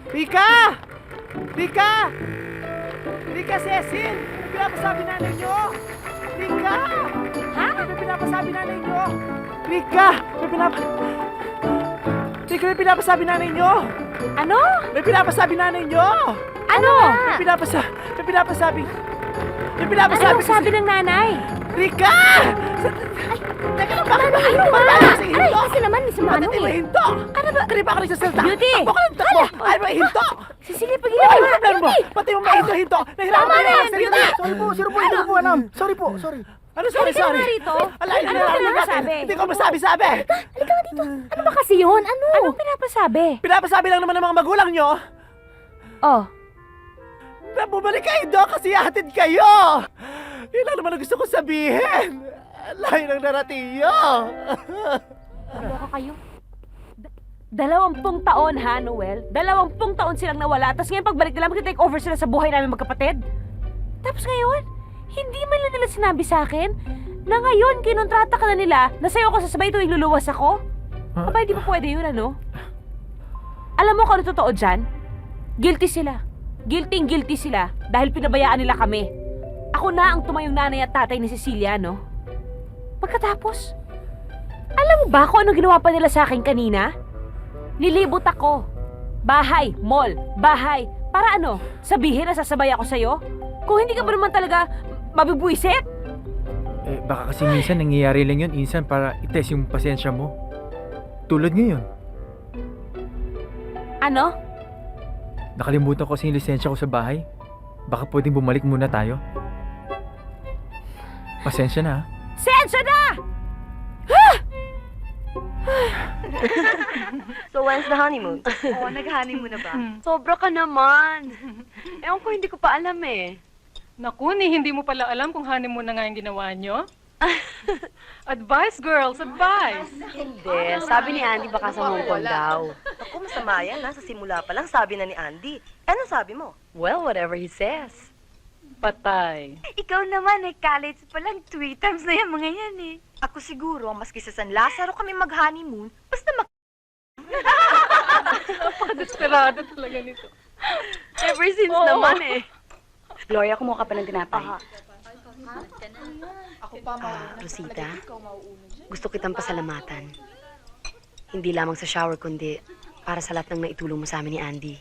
Rika! Rika! Rika, Cecil! May pinapasabi nanay nyo! Rika! Ha? May pinapasabi nanay nyo! Rika! Rika, may pinapasabi nanay nyo! Ano? May pinapasabi nanay nyo! Ano? May pinapasabi... Anong sabi ng nanay? Rika! Teka lang, bakit ba? Ano ba? Kasi Aray, kasi naman, si Manong Bakit mo hinto? Ano ba? Kanina pa ka nagsasalta. Beauty! Takbo ka ng takbo! Ayaw mo hinto! Cecilia, Ano pag-ilaw yung mo! problema mo? Pati mo mahinto-hinto! Nahirapan Tama ka na na! yan, Beauty! Sorry po, hindi ko alam. Sorry po, sorry. Ano, sorry, Halika sorry? nga rito. Alay, Ano ba pinapasabi? Hindi ko masabi-sabi! Halika nga dito. Ano ba kasi yun? Ano? Anong pinapasabi? Pinapasabi lang naman ng mga magulang nyo Oh, na bumalik kayo doon kasi hatid kayo! Yun lang naman ang gusto ko sabihin! Layo ng naratiyo! naloko kayo. 20 taon, ha, Noel? 20 taon silang nawala, tapos ngayon pagbalik nila, mag-take over sila sa buhay namin magkapatid. Tapos ngayon, hindi man lang nila sinabi sa akin na ngayon kinontrata ka na nila na sa'yo ako sasabay tuwing luluwas ako. Aba, hindi pa pwede yun, ano? Alam mo kung ano totoo dyan? Guilty sila. Guilty sila dahil pinabayaan nila kami. Ako na ang tumayong nanay at tatay ni Cecilia, no? Pagkatapos, alam mo ba kung ano ginawa pa nila sa akin kanina? Nilibot ako. Bahay, mall, bahay. Para ano? Sabihin na sasabay ako sa'yo? Kung hindi ka ba naman talaga mabibwisit? Eh, baka kasi minsan nangyayari lang yun, insan para itest yung pasensya mo. Tulad ngayon. Ano? Nakalimutan ko kasi yung lisensya ko sa bahay. Baka pwedeng bumalik muna tayo. Pasensya na, ha? Sensya na! So, when's the honeymoon? Oo, nag-honeymoon na ba? Sobra ka naman. Ewan ko, hindi ko pa alam eh. Naku, hindi mo pala alam kung honeymoon na nga yung ginawa nyo? Advice, girls, advice! Hindi. Sabi ni Andy baka sa Hong Kong daw. Ako, masama yan. Nasa simula pa lang sabi na ni Andy. Ano sabi mo? Well, whatever he says. Patay. Ikaw naman eh, college pa lang, 3 times na yan mga yan eh. Ako siguro, maski sa San Lazaro kami mag-honeymoon, basta Napaka-desperado talaga nito. ever since Oo. naman eh. Gloria, kumuha ka pa ng tinapay. Rosita, gusto kitang pasalamatan. Hindi lamang sa shower, kundi para sa lahat ng naitulong mo sa amin ni Andy.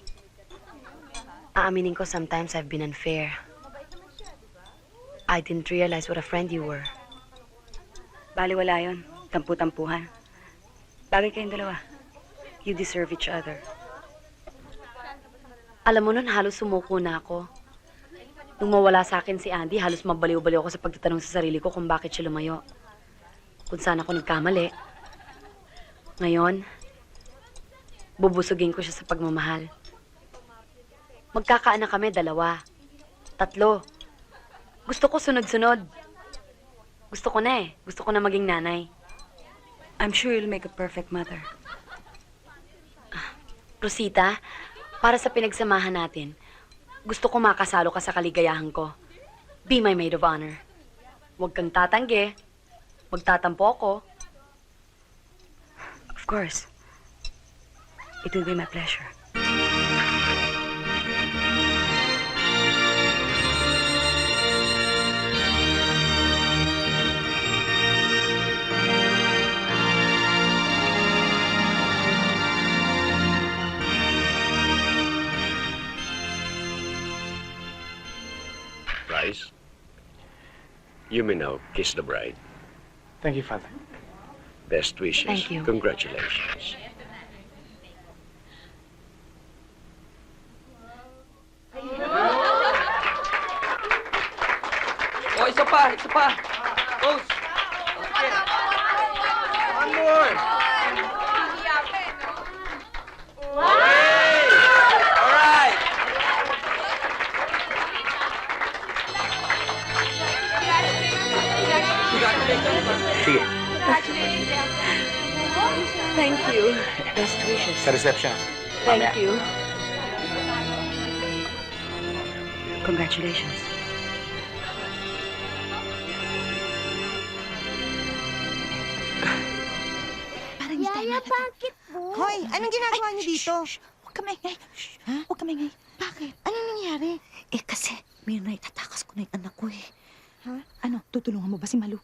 Aaminin ko, sometimes I've been unfair. I didn't realize what a friend you were. Baliwala yun. Tampu-tampuhan. Bagay kayong dalawa. You deserve each other. Alam mo nun, halos sumuko na ako. Nung mawala sa akin si Andy, halos mabaliw-baliw ako sa pagtatanong sa sarili ko kung bakit siya lumayo. Kung saan ako nagkamali. Ngayon, bubusugin ko siya sa pagmamahal. Magkakaanak kami, 2, 3. Gusto ko sunod-sunod. Gusto ko na eh. Gusto ko na maging nanay. I'm sure you'll make a perfect mother. Rosita, para sa pinagsamahan natin, gusto ko makasalo ka sa kaligayahan ko. Be my maid of honor. Huwag kang tatanggi. Magtatampo ako. Of course. It will be my pleasure. Bryce, you may now kiss the bride. Thank you, Father. Best wishes. Thank you. Congratulations. Oh, isa pa! Rose! One more! Alright! Sige. Thank you. Best wishes. Sa reception. Thank you. Congratulations. Yaya, bakit po? Hoy, anong ginagawa niyo dito? Huwag ka maingay. Ha? Huwag ka maingay. Bakit? Ano nangyari? Eh kasi, Mirna, itatakas ko na yung anak ko eh. Ha? Ano, tutulungan mo ba si Malu?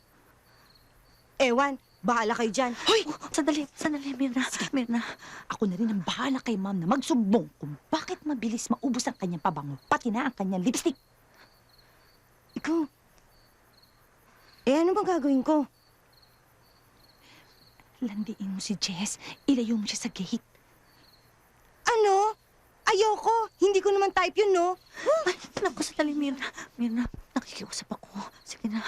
Ewan, bahala kayo dyan. Hoy! Sandali, Mirna. Mirna, ako na rin ang bahala kay ma'am na magsumbong kung bakit mabilis maubos ang kanyang pabango, pati na ang kanyang lipstick. Ikaw. Ano bang gagawin ko? Landiin mo si Jess. Ilayo mo siya sa gate. Ano? Ayoko. Hindi ko naman type yun, no? Ay, naku, sandali, Mirna. Mirna, nakikiusap ako. Sige na.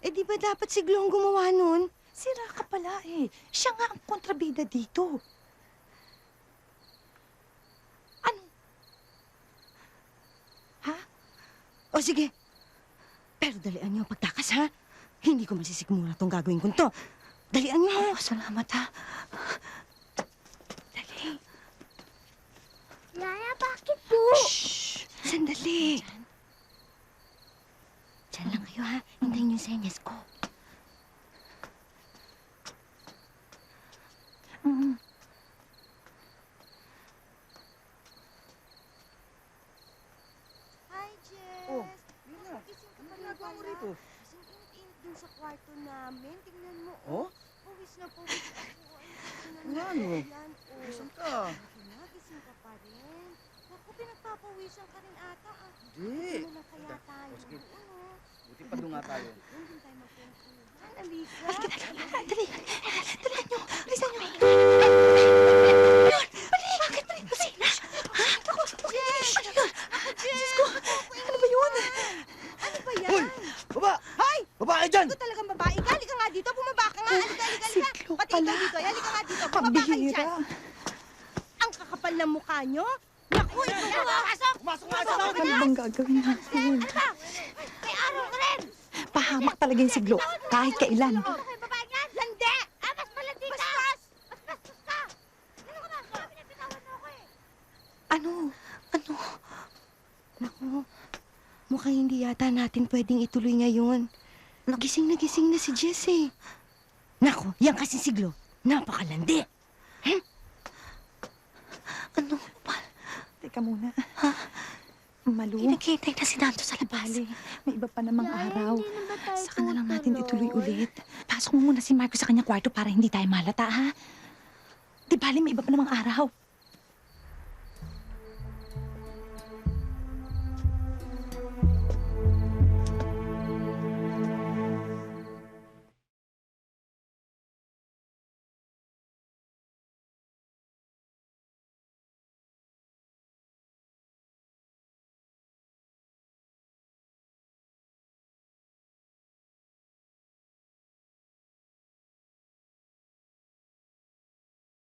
Eh, di ba dapat si Glo ang gumawa nun? Sira ka pala eh. Siya nga ang kontrabida dito. Ano? Ha? O sige. Pero dalian niyo ang pagtakas, ha? Hindi ko masisigmura tong gagawin ko to. Dalian niyo, ha? Oh, salamat ha. Dali. Yaya, bakit po? Shhh! Sandali. Diyan lang kayo, ha? Hintayin yung senyas ko. Hi, Jess. Oh, Mirna. Gising ka pa Ano rin ginagawa mo pala? rito? Kasing init-init dun sa kwarto namin. Tingnan mo, Oh? Pawis na pawis ako. Nga, no? Yan, oh. Gising ka. Gising ka pa rin. Naku, pinagpapawisan ka rin ata. Hindi. Ano na kaya tayo? sige. Oo. Buti pa doon nga tayo. Doon din tayo magkwentuhan. Alika. Dali. Dalihan nyo. Bilisan nyo. Bakit pa rin kusina? Ha? Ako, yes! Ano yun? Diyos ko. Ano ba yun? Ano ba yan? Hoy! Baba! Hoy! Babae dyan! Ito talagang babae ka. Halika nga dito. Bumaba ka nga. Halika. Siglo Pati pala. ikaw dito. Halika nga dito. Bumaba kayo Pambihira. dyan. Ang kakapal ng mukha nyo. Naku, ikaw nga. Pasok! Pumasok nga sa Ano bang gagawin natin? May araw ka rin. Pahamak talaga yung siglo. Kahit kailan. May babae yan? Landi! Mas malandi ka! Mas bastos ka! Ano ka ba? Pinapitawan mo ako eh. Ano? Naku, mukhang hindi yata natin pwedeng ituloy ngayon. Gising na si Jess eh. Naku, yan kasi siglo. Napakalandi. Ano? Teka muna. Ha? Malu? Naghihintay na si Nando sa labas. May iba pa namang araw. Saka na lang natin ituloy ulit. Pasok mo muna si Marco sa kanyang kwarto para hindi tayo malata, ha? Di bali, may iba pa namang araw.